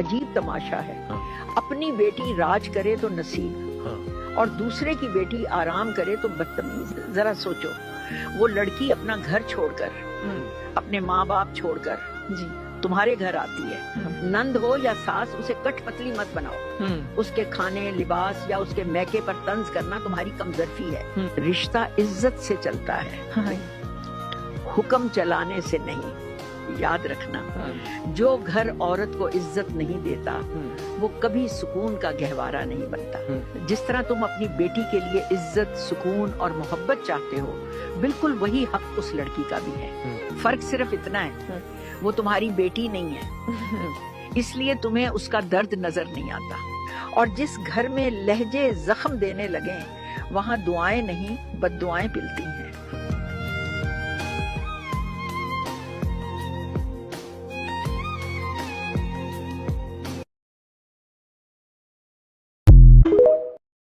अजीब तमाशा है। अपनी बेटी राज करे तो नसीब, और दूसरे की बेटी आराम करे तो बदतमीज। जरा सोचो, वो लड़की अपना घर छोड़कर, अपने माँ बाप छोड़कर जी तुम्हारे घर आती है। नंद हो या सास, उसे कठपतली मत बनाओ। उसके खाने, लिबास या उसके मैके पर तंज करना तुम्हारी कमजोरी है। रिश्ता इज्जत से चलता है, हुक्म चलाने से नहीं। याद रखना, जो घर औरत को इज्जत नहीं देता वो कभी सुकून का गहवारा नहीं बनता। जिस तरह तुम अपनी बेटी के लिए इज्जत, सुकून और मोहब्बत चाहते हो, बिल्कुल वही हक उस लड़की का भी है। फर्क सिर्फ इतना है, वो तुम्हारी बेटी नहीं है, इसलिए तुम्हें उसका दर्द नजर नहीं आता। और जिस घर में लहजे जख्म देने लगे, वहाँ दुआएं नहीं बद्दुआएं पिलती हैं।